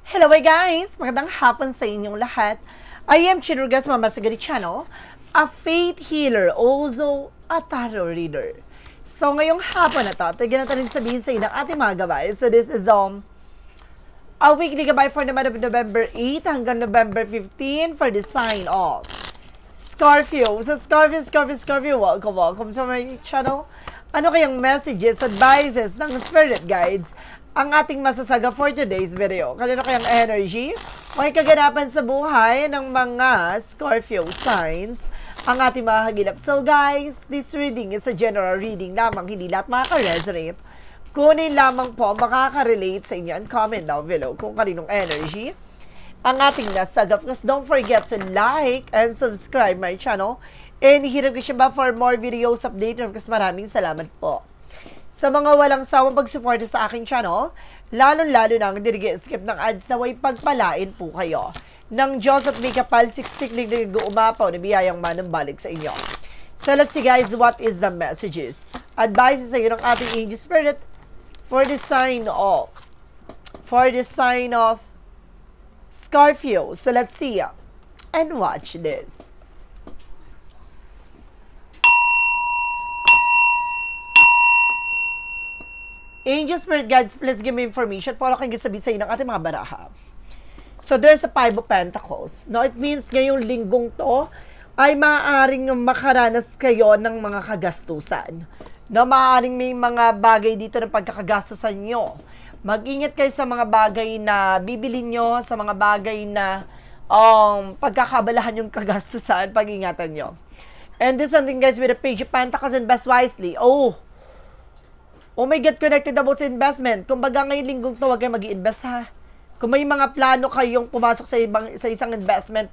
Hello guys! Magandang hapon sa inyong lahat. I am Chinurgas Mama Sagari Channel, a faith healer, also a tarot reader. So ngayong hapon na to, tignan natin sabihin sa inyo ng ating mga gabay. So this is a weekly gabay for the month of November 8 hanggang November 15 for the sign of Scorpio. So Scorpio, welcome sa my channel. Ano kayang messages, advices ng spirit guides ang ating masasaga for today's video? Kanino kayang energy? May kaganapan sa buhay ng mga Scorpio signs ang ating mga hagilap. So guys, this reading is a general reading lamang, hindi lahat makaka-resonate. Kunin lamang po makaka-relate sa inyo and comment down below kung kaninong energy ang ating nasaga. Because don't forget to like and subscribe my channel and hit the notification bell for more videos updated. Because maraming salamat po sa mga walang sawang pagsuporta sa aking channel, lalo-lalo na ang dirige-skip ng ads na way pagpalain po kayo ng Diyos at may kapal siksiklig na nag-uumapaw na biyayang manumbalik sa inyo. So let's see guys, what is the messages? Advices sa iyo ng ating angel spirit for the sign of Scorpio. So let's see and watch this. Angel Spirit Guides, please give me information para kang sabihin sa inyo ng ating mga baraha. So, there's a Five of Pentacles. No, it means ngayong linggong to ay maaaring makaranas kayo ng mga kagastusan. No, maaaring may mga bagay dito ng pagkakagastusan nyo. Mag-ingat kayo sa mga bagay na bibili nyo, sa mga bagay na pagkakabalahan yung kagastusan, pag-ingatan nyo. And this something guys with a Page of Pentacles, invest wisely. Oh my God, connected about sa investment. Kung baga ngayong linggong to, huwag kayo mag-i-invest ha. Kung may mga plano kayong pumasok sa isang investment,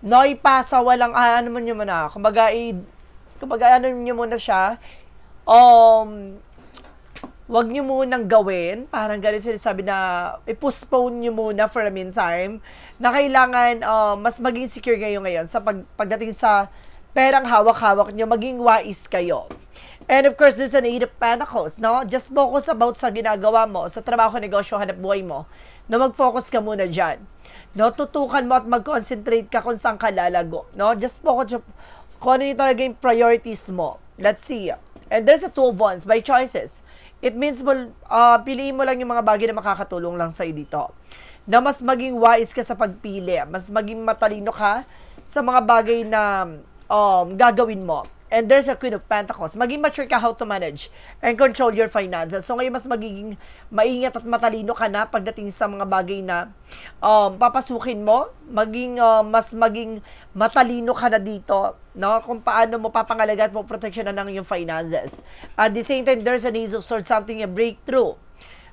no, ipasa, walang, ano mo nyo muna. Kung baga, ano nyo muna siya, wag nyo munang gawin. Parang ganun sinasabi na, i-postpone nyo muna for a meantime, na kailangan, mas maging secure ngayon sa pagdating sa perang hawak-hawak nyo, maging wise kayo. And of course, there's an Eight of Pentacles, no? Just focus about sa ginagawa mo, sa trabaho, negosyo, hanap buhay mo, no? Mag-focus ka muna dyan. No? Tutukan mo at mag-concentrate ka kung saan ka lalago, no? Just focus kung ano yung talaga yung priorities mo. Let's see. And there's a Two of Wands by choices. It means, piliin mo lang yung mga bagay na makakatulong lang sa'yo dito. Na mas maging wise ka sa pagpili, mas maging matalino ka sa mga bagay na gagawin mo. And there's a Queen of Pentacles. Maging mature ka how to manage and control your finances. So ngayon mas magiging maingat at matalino ka na pagdating sa mga bagay na papasukin mo. Mas maging matalino ka na dito, no? Kung paano mo papangalagaan mo protection na ng yung finances. At the same time, there's an Ace of Swords, something a breakthrough.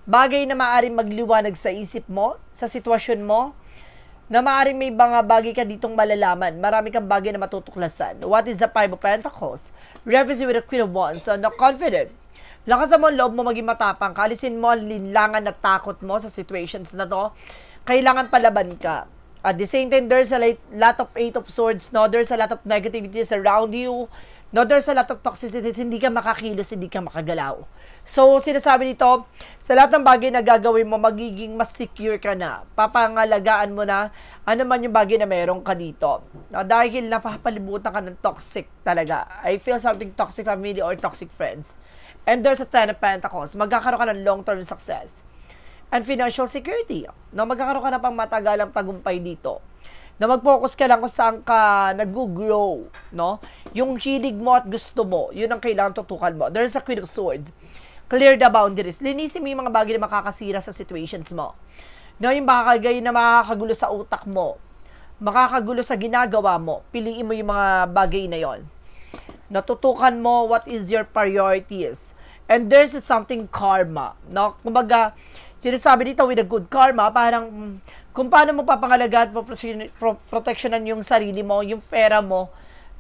Bagay na maaaring magliwanag sa isip mo, sa sitwasyon mo, na maaaring may mga bagay ka ditong malalaman. Marami kang bagay na matutuklasan. What is the Five of Pentacles? Reference with the Queen of Wands. So, confident. Lakasan mo ang loob mo, maging matapang. Kalisin mo ang linlangan at takot mo sa situations na to. Kailangan palaban ka. At the same time, there's a lot of Eight of Swords. No? There's a lot of negativities around you. No, there's a lot of toxicities, hindi ka makakilos, hindi ka makagalaw. So, sinasabi dito, sa lahat ng bagay na gagawin mo, magiging mas secure ka na. Papangalagaan mo na ano man yung bagay na meron ka dito. No, dahil napapalibutan ka ng toxic talaga. I feel something toxic family or toxic friends. And there's a Ten of Pentacles. Magkakaroon ka ng long-term success. And financial security. No, magkakaroon ka na pang matagalang tagumpay dito. Na mag-focus ka lang kung saan ka nag-grow, no? Yung hilig mo at gusto mo, yun ang kailangan tutukan mo. There's a Queen of Swords. Clear the boundaries. Linisin mo yung mga bagay na makakasira sa situations mo. No, yung bagay na makakagulo sa utak mo, makakagulo sa ginagawa mo, piliin mo yung mga bagay na yon. Natutukan mo what is your priorities. And there's something karma, no? Kumbaga, sinasabi dito with a good karma, parang kung paano mo papangalagaan mo, protectionan yung sarili mo, yung pera mo,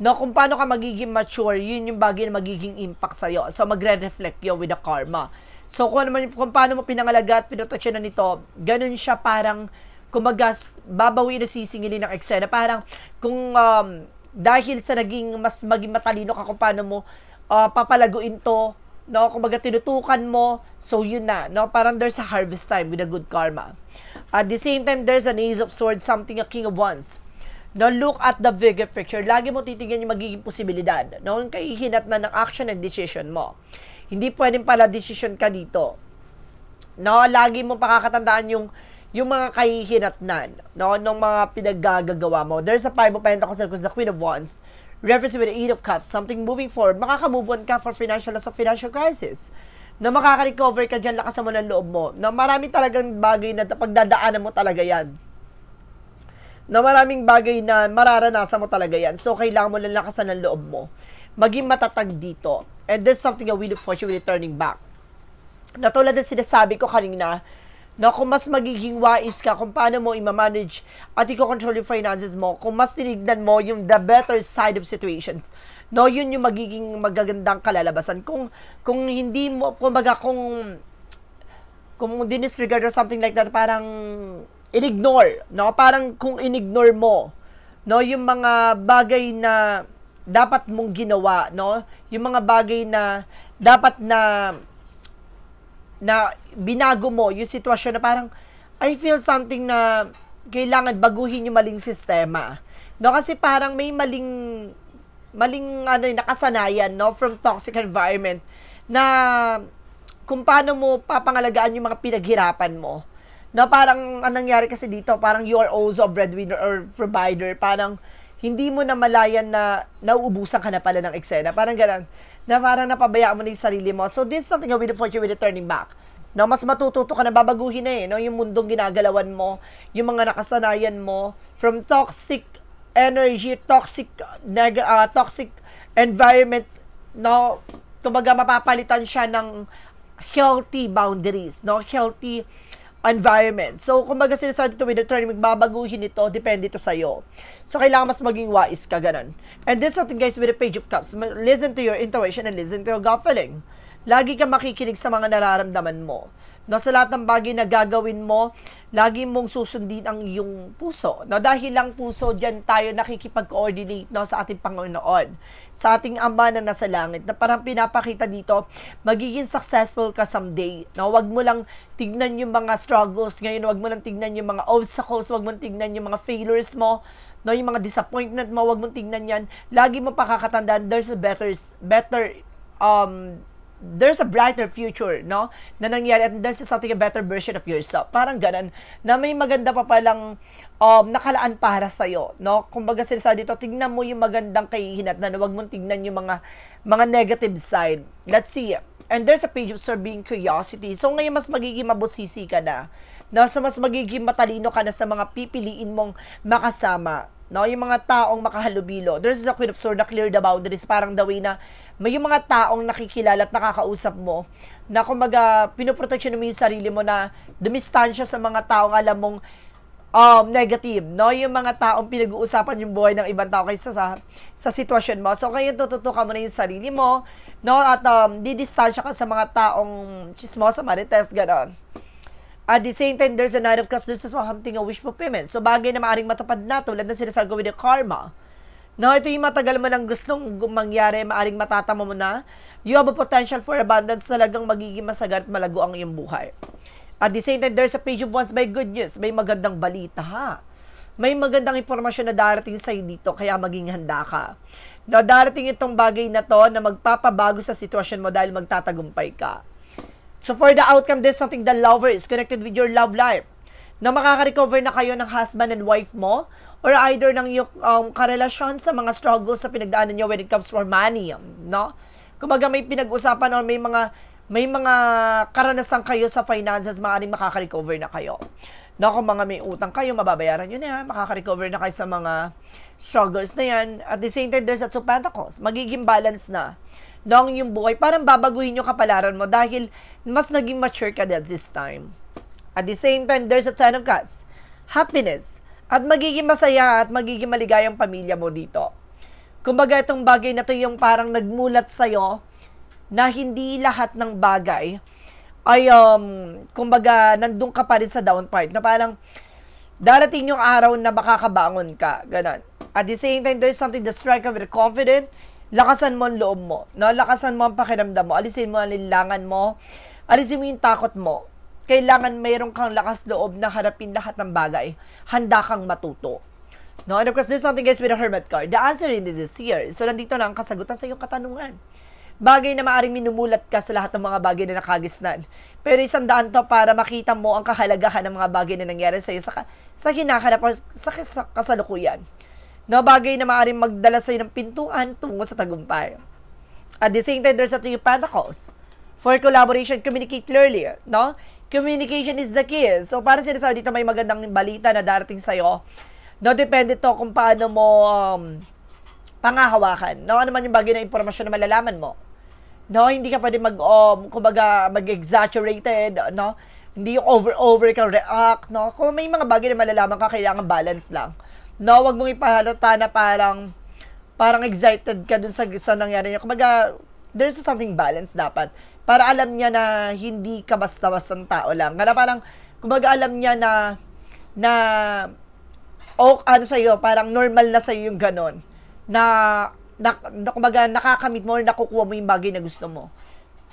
no? Kung paano ka magiging mature, yun yung bagay na magiging impact sa'yo. So, magre-reflect yun with the karma. So, kung paano mo pinangalagaan at pinoteksyonan nito, ganun siya parang, kumagas, babawi na sisingilin ng eksena. Parang, kung dahil sa maging matalino ka kung paano mo papalaguin to, no? Kumbaga tinutukan mo, so yun na, no? Parang there's a harvest time with a good karma. At the same time, there's an Ace of Swords, something a King of Wands. No, look at the bigger picture. Lagi mo titignan yung magiging posibilidad, no? Yung kahihinat na ng action and decision mo. Hindi pwedeng pala decision ka dito. No, lagi mo pakakatandaan yung mga kahihinatnan, no, ng mga pinaggagawa mo. There's a Five of Pentacles because the Queen of Wands represents with the Eight of Cups, something moving forward. Makaka-move on ka for financial loss of financial crisis. Na makaka-recover ka dyan, lakas mo ng loob mo. Na marami talagang bagay na pagdadaanan mo talaga yan. Na maraming bagay na mararanasan mo talaga yan. So, kailangan mo lang lakasan ng loob mo. Maging matatag dito. And there's something that will force you with turning back. Na tulad ng sinasabi ko kanina, na kung mas magiging wise ka kung paano mo i-manage at i-control yung finances mo, kung mas tinignan mo yung the better side of situations, no, yun yung magiging magagandang kalalabasan. Kung hindi mo, kumbaga, kung dinisregard or something like that, parang in-ignore, no, parang kung in-ignore mo, no, yung mga bagay na dapat mong ginawa, no, yung mga bagay na dapat na binago mo yung sitwasyon na parang I feel something na kailangan baguhin yung maling sistema. No, kasi parang may maling nakasanayan, no, from toxic environment na kung paano mo papangalagaan yung mga pinaghirapan mo. No, parang anong nangyari kasi dito, parang you are also a breadwinner or provider, parang hindi mo na malayan na nauubusan ka na pala ng eksena. Parang gano'n, na parang napabayaan mo na yung sarili mo. So, this is something that will force you with turning back. No, mas matututo ka na babaguhin na no, yung mundong ginagalawan mo, yung mga nakasanayan mo, from toxic energy, toxic environment, no, kumbaga mapapalitan siya ng healthy boundaries, no, healthy environment. So, kumbaga sinasabi dito with the turning, magbabaguhin ito, depende ito sa'yo. So, kailangan mas maging wise ka, ganun. And this something, guys, with the Page of Cups. Listen to your intuition and listen to your gut feeling. Lagi ka makikinig sa mga nararamdaman mo. No, sa lahat ng bagay na gagawin mo, lagi mong susundin ang iyong puso. No, dahil lang puso, dyan tayo nakikipag-coordinate, no, sa ating Panginoon, sa ating Ama na nasa langit, na parang pinapakita dito, magiging successful ka someday. No, wag mo lang tignan yung mga struggles ngayon, wag mo lang tignan yung mga obstacles, wag mo tignan yung mga failures mo, no, yung mga disappointment mo, wag mo tignan yan. Lagi mo pakakatandaan, there's a brighter future, no, na nangyari, at there's something a better version of yourself. Parang ganun, na may maganda pa palang nakalaan para sa'yo, no. Kumbaga sinasabi dito, tignan mo yung magandang kahihinatnan, huwag mong tignan yung mga negative side. Let's see. And there's a Page of Swords being curiosity. So ngayon, mas magiging mabusisi ka na. So mas magiging matalino ka na sa mga pipiliin mong makasama. No, yung mga taong makahalubilo. There's a Queen of Swords na clear the boundaries. Parang the way na may yung mga taong nakikilala at nakakausap mo na kumbaga pinoproteksyon mo yung sarili mo na dumistansya sa mga taong alam mong negative, no? Yung mga taong pinag-uusapan yung buhay ng ibang tao kaysa sa sitwasyon mo. So, ngayon tututukan mo na yung sarili mo, no? At didistansya ka sa mga taong chismosa, marites, gano'n. At the same time, there's a Knight of Cups. This is something a wish fulfillment. So, bagay na maaaring matupad na tulad na sinasabi with the karma. No, ito yung matagal mo nang gustong mangyari, maaaring matatama mo na. You have a potential for abundance, talagang magiging masagat, malago ang iyong buhay. At the same time, there's a Page of Wands. May good news, may magandang balita, ha? May magandang impormasyon na darating sa'yo dito, kaya maging handa ka. No, darating itong bagay na to na magpapabago sa sitwasyon mo dahil magtatagumpay ka. So, for the outcome, there's something the lover is connected with your love life. Na makaka-recover na kayo ng husband and wife mo, or either ng yung karelasyon sa mga struggles na pinagdaanan nyo when it comes for money, no? Kumbaga may pinag-usapan or may mga karanasan kayo sa finances, maaaring makaka-recover na kayo. No, kung mga may utang kayo, mababayaran nyo na yan, makaka-recover na kayo sa mga struggles na yan. At the same time, there's a Two of Pentacles. Magiging balance na no, yung buhay. Parang babaguhin yung kapalaran mo dahil mas naging mature ka this time. At the same time, there's a Ten of Cups. Happiness. At magiging masaya at magiging maligayang pamilya mo dito. Kumbaga itong bagay na to yung parang nagmulat sa'yo na hindi lahat ng bagay ay kumbaga nandun ka pa rin sa down part na parang darating yung araw na makakabangon ka. Ganon. At the same time, there's something that strike with confident, lakasan mo ang loob mo, no? Lakasan mo ang pakiramdam mo, alisin mo ang linlangan mo, alisin mo yung takot mo. Kailangan mayroon kang lakas loob na harapin lahat ng bagay. Handa kang matuto. No? And of course, this is something guys with a Hermit card. The answer in this year. So, nandito na ang kasagutan sa iyong katanungan. Bagay na maaaring minumulat ka sa lahat ng mga bagay na nakagisnan. Pero isang daan to para makita mo ang kahalagahan ng mga bagay na nangyari sa iyo sa hinahanap sa kasalukuyan. No, bagay na maaaring magdala sa iyo ng pintuan tungo sa tagumpay. At the same time, there's a Three of Pentacles. For collaboration, communicate clearly. No? Communication is the key. So, para sinasabi dito may magandang balita na darating sa'yo. No, depende to kung paano mo pangahawakan. No, ano man yung bagay na impormasyon na malalaman mo. No, hindi ka pwede kumbaga, mag-exaggerated, no? Hindi yung over kang react, no? Kung may mga bagay na malalaman ka, kailangan balance lang. No, wag mong ipahalata na parang excited ka dun sa nangyari niya. Kumbaga, there's something balance dapat. Para alam niya na hindi ka basta-bastang tao lang. Kaya parang, kumbaga alam niya na ano sa'yo, parang normal na sa'yo yung ganon. Kumbaga, nakakamit mo or nakukuha mo yung bagay na gusto mo.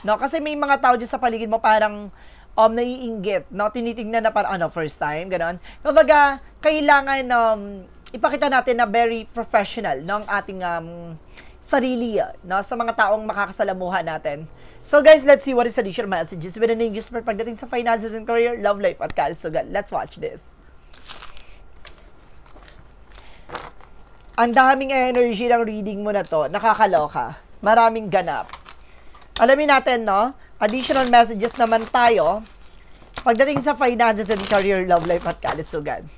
No? Kasi may mga tao dyan sa paligid mo parang naiinggit. No? Tinitingnan na parang, first time, ganon. Kumbaga, kailangan ipakita natin na very professional ng ating sarili, no? Sa mga taong makakasalamuhan natin. So guys, let's see what is additional messages with an English for pagdating sa finances and career, love life at kalusugan. Let's watch this. Ang daming energy ng reading mo na to. Nakakaloka. Maraming ganap. Alamin natin, no? Additional messages naman tayo pagdating sa finances and career, love life at kalusugan.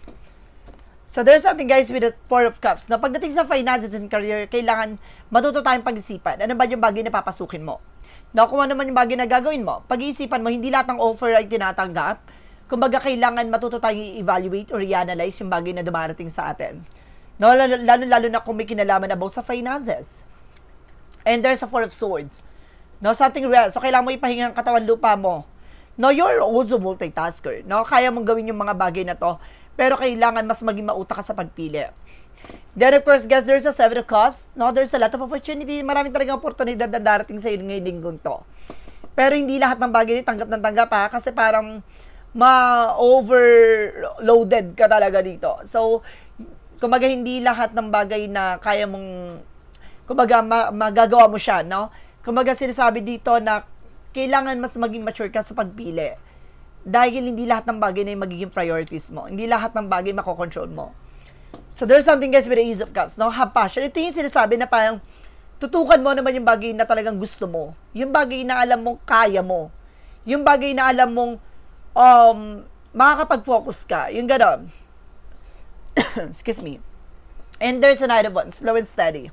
So, there's something guys with the Four of Cups. Na pagdating sa finances and career, kailangan matuto tayong pag-isipan. Ano ba yung bagay na papasukin mo? No, kung ano man yung bagay na gagawin mo, pag-iisipan mo, hindi lahat ng offer ay tinatanggap. Kumbaga, kailangan matuto tayong i-evaluate or i-analyze yung bagay na dumarating sa atin. No, lalo na kung may kinalaman about sa finances. And there's a Four of Swords. No, something real. So, kailangan mo ipahinga ang katawan lupa mo. No, you're also multitasker. No, kaya mong gawin yung mga bagay na to. Pero kailangan mas maging mautak ka sa pagpili. Then, of course, guys, there's a Seven of Cups. No, there's a lot of opportunity. Maraming talagang oportunidad na darating sa iyo ngayong linggong to. Pero hindi lahat ng bagay tanggap ng tanggap ha. Kasi parang ma-overloaded ka talaga dito. So, kumbaga, hindi lahat ng bagay na kaya mong, kumbaga, magagawa mo siya, no? Kumbaga, sinasabi dito na kailangan mas maging mature ka sa pagpili. Dahil hindi lahat ng bagay na yung magiging priorities mo. Hindi lahat ng bagay makokontrol mo. So, there's something guys with the Ace of Cups, no? Have passion. Ito yung sinasabi na parang tutukan mo naman yung bagay na talagang gusto mo. Yung bagay na alam mong kaya mo. Yung bagay na alam mong makakapag-focus ka. Yung gano'n. Excuse me. And there's another one. Slow and steady.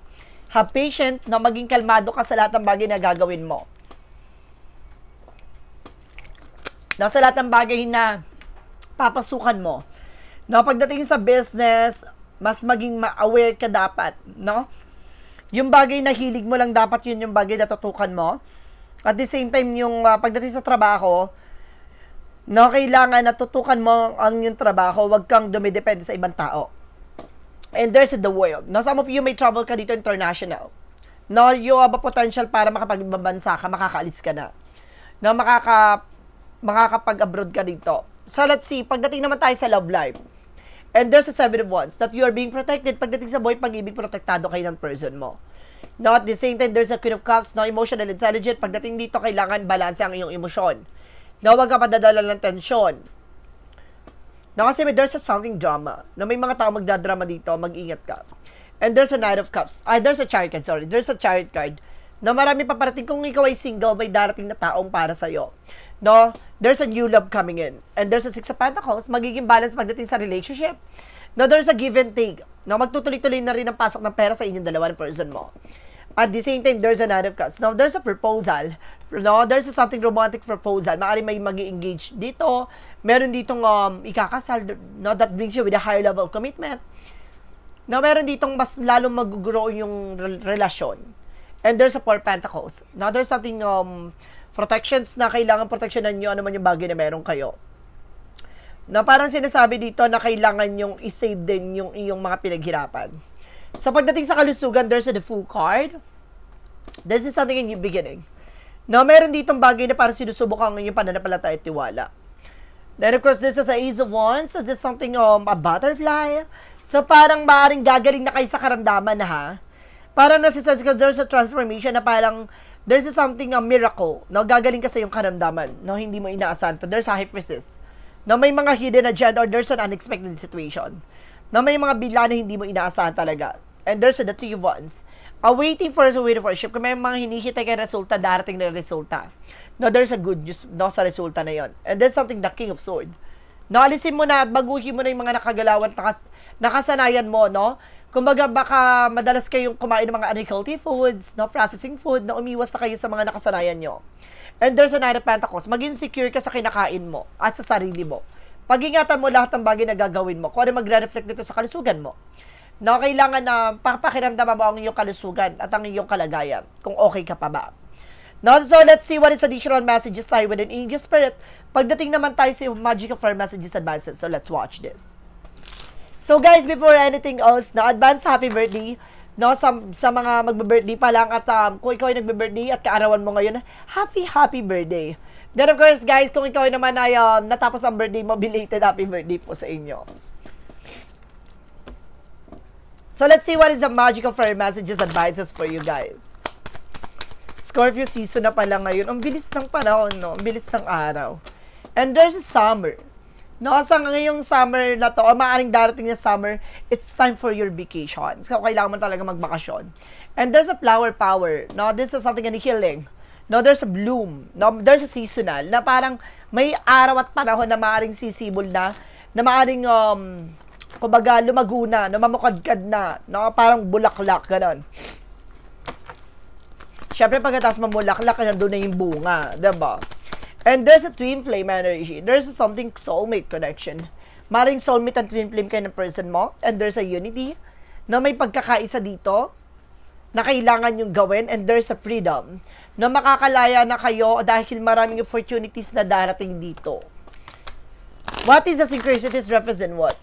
Have patient na maging kalmado ka sa lahat ng bagay na gagawin mo. No, sa lahat ng bagay na papasukan mo. No, pagdating sa business, mas maging aware ka dapat, no? Yung bagay na hilig mo lang dapat yun yung bagay na tutukan mo. At the same time, yung pagdating sa trabaho, no, kailangan na tutukan mo ang yung trabaho, wag kang dumidepende sa ibang tao. And there's the world. No, some of you may travel ka dito international. No, you have a potential para makapag-ibang bansa ka, makakaalis ka na. No, makakapag-abroad ka dito. So, let's see. Pagdating naman tayo sa love life. And there's a Seven of Wands that you are being protected. Pagdating sa buhay pag-ibig, protektado kayo ng person mo. No, at the same time, there's a Queen of Cups, no, emotional intelligent. Pagdating dito, kailangan balance ang iyong emosyon. No, wag ka padadala ng tensyon. No, kasi there's something drama. No, may mga tao magdadrama dito, mag-ingat ka. And there's a Knight of Cups. There's a Chariot card, sorry. There's a Chariot card. No, marami pa parating. Kung ikaw ay single, may darating na taong para sa'yo. No, there's a new love coming in. And there's a Six of Pentacles, magiging balance pagdating sa relationship. No, there's a give and take. No, magtutuloy-tuloy na rin ang pasok ng pera sa inyong dalawa ng person mo. At the same time, there's a Knight of Cups. Now, there's a proposal. No, there's a something romantic proposal. Maaari may mag-engage dito. Meron ditong ikakasal, no, that brings you with a higher level of commitment. No, meron ditong mas lalong mag-grow yung relasyon. And there's a Four of Pentacles. Now, there's something protections na kailangan proteksyonan nyo ano man yung bagay na meron kayo. Na parang sinasabi dito na kailangan yung i-save din yung iyong mga pinaghirapan. So, pagdating sa kalusugan, there's a the Fool card. This is something in new beginning. No, meron ditong bagay na parang sinusubok ang inyong pananampalataya at tiwala. Then, of course, this is a Ace of Wands. So, this is something, a butterfly. So, parang maaaring gagaling na kayo sa karamdaman na, ha? Parang nasisense ko, there's a transformation na parang, there's something, a miracle. No, gagaling ka sa yung karamdaman. No, hindi mo inaasahan to. There's a hyphesis. No, may mga hidden agenda or there's an unexpected situation. No, may mga bigla na hindi mo inaasahan talaga. And there's the Three of Wands. Waiting for a ship. Kung may mga hinihintay kay resulta, darating na resulta. No, there's a good news no, sa resulta na yon. And then something, the King of Swords. No, alisin mo na at baguhin mo na yung mga nakagalawan, nakasanayan mo, no? Kumbaga, baka madalas kayong kumain ng mga unhealthy foods, no? Processing food, na umiwas na kayo sa mga nakasanayan nyo. And there's a Knight of Pentacles. Maging secure ka sa kinakain mo at sa sarili mo. Pag-ingatan mo lahat ng bagay na gagawin mo. Kung ano magre-reflect dito sa kalusugan mo. No, kailangan na pakiramdaman mo ang iyong kalusugan at ang iyong kalagayan. Kung okay ka pa ba. No, so let's see what is additional messages tayo with an Angel Spirit. Pagdating naman tayo sa Magical Fire Messages Advances. So let's watch this. So guys, before anything else, na advance happy birthday. No, sa mga magbe-birthday pa lang at kung ikaw ay nagbe-birthday at kaarawan mo ngayon, happy birthday. Then of course guys, kung ikaw naman ay natapos ang birthday mo, belated happy birthday po sa inyo. So let's see what is the Magical Fire Messages Advices for you guys. Scorpio season na pala ngayon. Ang bilis ng panahon, no? Ang bilis ng araw. And there's a summer. No, sa ngayong summer na to, o maaaring darating na summer, it's time for your vacation. So, kailangan mo talaga magbakasyon. And there's a flower power. No, this is something in healing. No, there's a bloom. No, there's a seasonal na parang may araw at panahon na maaaring sisibol na maaaring kumbaga lumago na, mamukadkad na, no, parang bulaklak ganon. Syempre pagkatapos mamulaklak, nandun na yung bunga, diba? And there's a twin flame energy. There's something soulmate connection. Maring soulmate and twin flame kayo ng person mo. And there's a unity na may pagkakaisa dito na kailangan yung gawin. And there's a freedom na makakalaya na kayo dahil maraming opportunities na darating dito. What is the synchronicities represent what?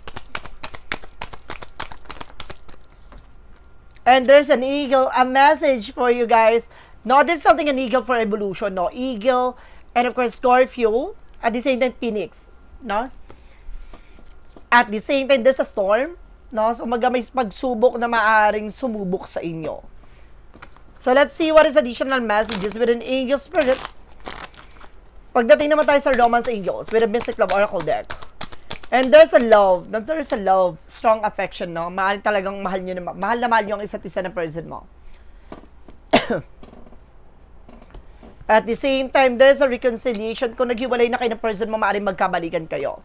And there's an eagle, a message for you guys. No, this is something an eagle for evolution, no? Eagle, and of course, Scorpio, at the same time, Phoenix, no? At the same time, there's a storm, no? So, may pagsubok na maaaring sumubok sa inyo. So, let's see what is additional messages with an Angel Spirit. Pagdating naman tayo sa Romance Angels with a Mystic Love Oracle deck. And there's a love, strong affection, no? Mahal talagang mahal nyo na mahal nyo ang isa't isa ng person mo. At the same time, there's a reconciliation. Kung naghiwalay na kayo ng person mo, maaaring magkabalikan kayo.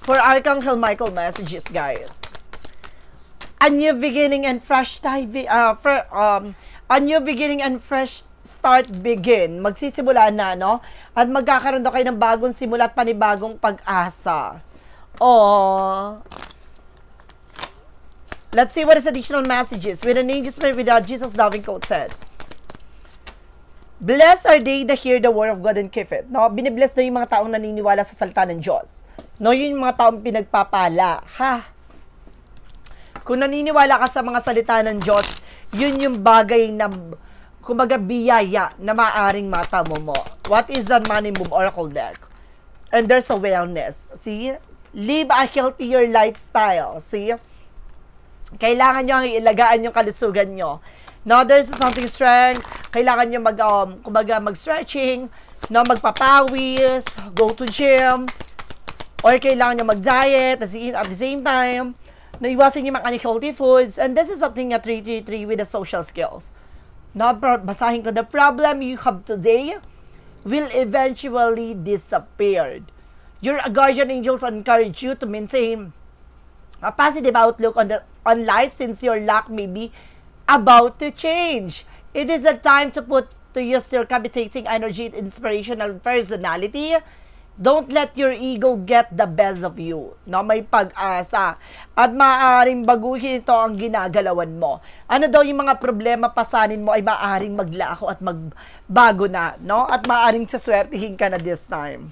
For Archangel Michael messages, guys. A new beginning and fresh start begin. Magsisimula na, no? At magkakaroon daw kayo ng bagong simula at panibagong pag-asa. Oh. Let's see what is additional messages with an Angel Spirit without Jesus loving quote said. Blessed are they that hear the word of God and keep it. No, binibless na yung mga taong naniniwala sa salita ng Diyos. No, yun yung mga taong pinagpapala. Ha? Kung naniniwala ka sa mga salita ng Diyos, yun yung bagay na, kumbaga, biyaya na maaaring matamo mo. What is the Money Moon Oracle deck? And there's a wellness. See? Live a healthier lifestyle. See? Kailangan nyo ang ilagaan yung kalusugan nyo. No, there's something strength. Kailangan nyo mag-stretching, no, magpapawis, go to gym, or kailangan nyo mag-diet at the same time, naiwasan nyo mga unhealthy foods. And this is something at 333 with the social skills. No, basahin ko, the problem you have today will eventually disappear. Your guardian angels encourage you to maintain a positive outlook on life since your luck may be about to change. It is a time to use your captivating energy and inspirational personality. Don't let your ego get the best of you. No, may pag-asa. At maaaring baguhin ito ang ginagalawan mo. Ano daw yung mga problema pasanin mo ay maaaring maglako at magbago na. No? At maaaring saswertihin ka na this time.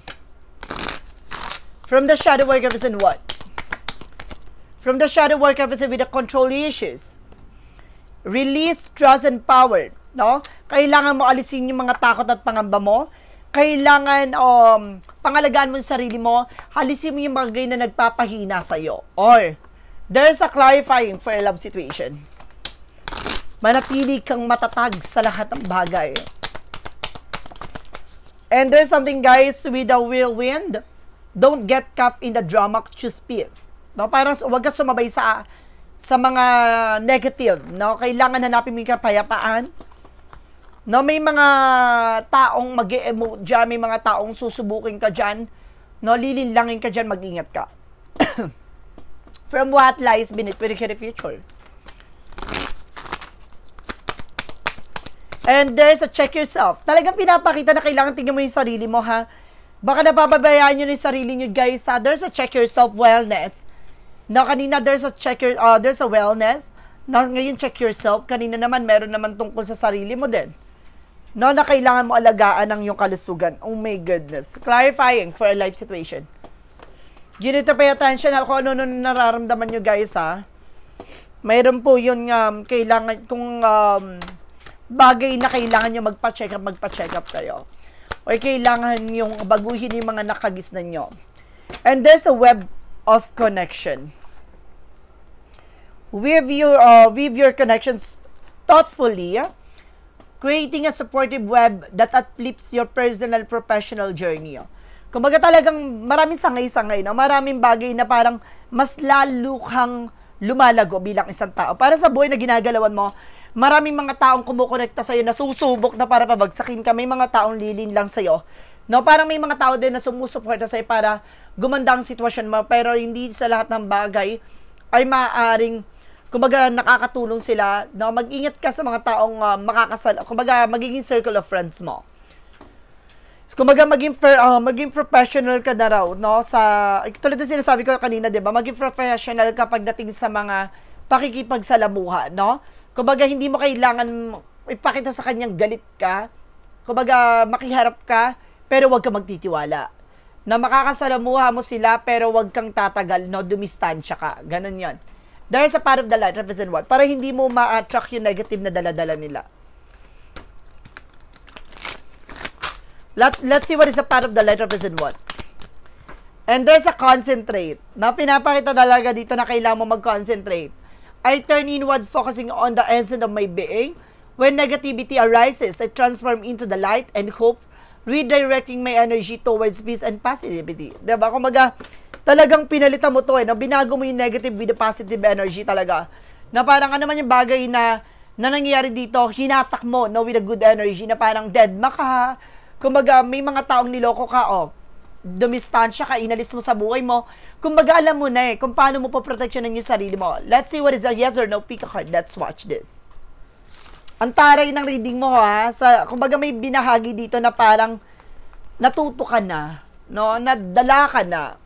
From the shadow work represent what? From the shadow work represent with the control issues. Release, trust, and power. No? Kailangan mo alisin yung mga takot at pangamba mo. Kailangan pangalagaan mo yung sarili mo. Alisin mo yung mga bagay na nagpapahina sa'yo. Or, there's a clarifying for a love situation. Manatili kang matatag sa lahat ng bagay. And there's something, guys, with the whirlwind. Don't get caught in the drama, choose peace. No? Parang huwag ka sumabay sa mga negative. No? Kailangan hanapin mo yung kapayapaan. No? May mga taong mag-e-emote dyan, may mga taong susubukin ka dyan. No? Lilinlangin ka dyan, mag-ingat ka. From what lies beneath the future. And there's a check yourself. Talagang pinapakita na kailangan tingnan mo yung sarili mo, ha? Baka napapabayaan nyo na yung sarili nyo, guys, ha? There's a check yourself wellness. No, kanina there's a wellness. No, ngayon check yourself. Kanina naman, meron naman tungkol sa sarili mo din. No, na kailangan mo alagaan ang iyong kalusugan. Oh my goodness. Clarifying for a life situation. You need to pay attention kung ano nararamdaman nyo, guys, ha? Mayroon po yun kailangan, kung bagay na kailangan nyo magpa-check up kayo. O kailangan yung baguhin yung mga nakagisnan nyo. And there's a web of connection. With your connections thoughtfully, creating a supportive web that uplifts your personal professional journey. Kumbaga talagang maraming sangay-sangay, no? Maraming bagay na parang mas lalo kang lumalago bilang isang tao. Para sa buhay na ginagalawan mo, maraming mga taong kumukonekta sa'yo na susubok na para pabagsakin ka. May mga taong lilin lang sa'yo. No, parang may mga tao din na sumusuporta sa'yo para gumanda ang sitwasyon mo. Pero hindi sa lahat ng bagay ay maaaring, kumbaga, nakakatulong sila. No, mag-ingat ka sa mga taong kumbaga, magiging circle of friends mo. Kumbaga, maging professional ka na raw, no? Tulad na sinasabi ko kanina, 'di ba? Maging professional ka pagdating sa mga pakikipagsalamuha, no? Kumbaga, hindi mo kailangan ipakita sa kanyang galit ka. Kumbaga, makiharap ka, pero huwag kang magtitiwala. Na makakasalamuha mo sila, pero huwag kang tatagal, no? Dumistansya ka. Ganun yon. There's a part of the light, represent what? Para hindi mo ma-attract yung negative na dala-dala nila. Let's see what is a part of the light, represent what? And there's a concentrate. Na pinapakita talaga dito na kailangan mo mag-concentrate. I turn inward, focusing on the essence of my being. When negativity arises, I transform into the light and hope, redirecting my energy towards peace and positivity. Diba? Kumaga, talagang pinalitan mo to, no? Binago mo yung negative with the positive energy talaga. Na parang ano man yung bagay na nangyayari dito, hinatak mo, no? With a good energy, na parang dead maka. Kumbaga, may mga taong niloko ka, dumistansya ka, inalis mo sa buhay mo. Kumbaga, alam mo na kung paano mo poproteksyonan yung sarili mo. Let's see what is a yes or no pick a card. Let's watch this. Ang taray ng reading mo, ha? Kumbaga, may binahagi dito na parang natuto ka na, no? Nadala ka na.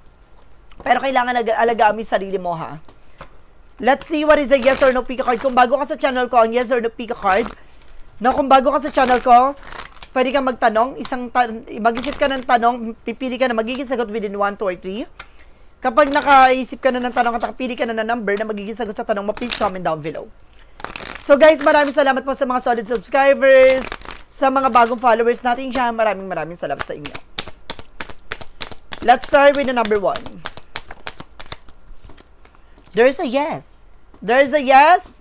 Pero kailangan alagaan mo yung sarili mo, ha? Let's see what is a yes or no pick a card. Kung bago ka sa channel ko, ang yes or no pick a card. No, kung bago ka sa channel ko, pwede kang magtanong, mag-isip ka ng tanong, pipili ka na magiging sagot within 1, 2, or 3. Kapag nakaisip ka na ng tanong at nakapili ka na ng number na magiging sagot sa tanong mo, please comment down below. So guys, maraming salamat po sa mga solid subscribers, sa mga bagong followers natin dyan. Maraming salamat sa inyo. Let's start with the number 1. There's a yes. There's a yes,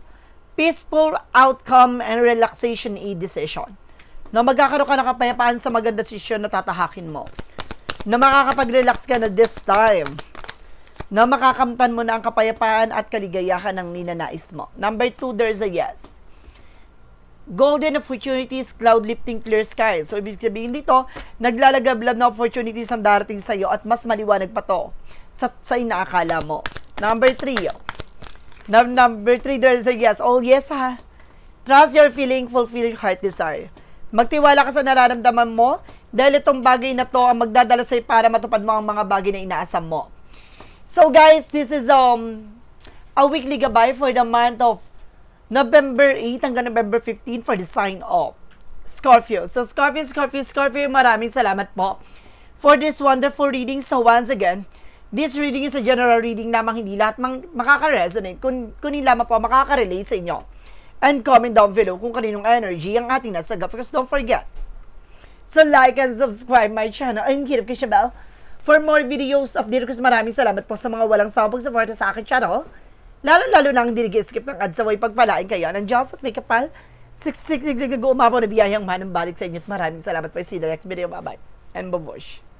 peaceful outcome and relaxation aid decision. Na magkakaroon ka ng kapayapaan sa maganda desisyon na tatahakin mo. Na makakapag-relax ka na this time. Na makakamtan mo na ang kapayapaan at kaligayahan ng ninanais mo. Number 2, there's a yes. Golden opportunities, cloud lifting, clear skies. So, ibig sabihin dito, naglalagablab na opportunities ang darating sa iyo at mas maliwanag pa to sa inaakala mo. Number 3. Number 3, there's a yes. All yes, ha? Trust your feeling, fulfill heart desire. Magtiwala ka sa nararamdaman mo dahil itong bagay na to ang magdadala sa'yo para matupad mo ang mga bagay na inaasam mo. So guys, this is a weekly gabay for the month of November 8 hanggang November 15 for the sign of Scorpio. So Scorpio, maraming salamat po for this wonderful reading. So once again, this reading is a general reading lamang, hindi lahat makaka-resonate. Kunin lamang po makaka-relate sa inyo. And comment down below kung kaninong energy ang ating nasagap. Because don't forget, so like and subscribe my channel and hit the bell for more videos update. Kasi maraming salamat po sa mga walang sawang pagsuporta sa akin channel. Lalo-lalo nang hindi nag-skip ng ads, saway pagpalain kayo ng Diyos at may kapal. Siksik, umapaw na biyayang manang balik sa inyo. At maraming salamat po. See you in the next video. Bye-bye. And babush.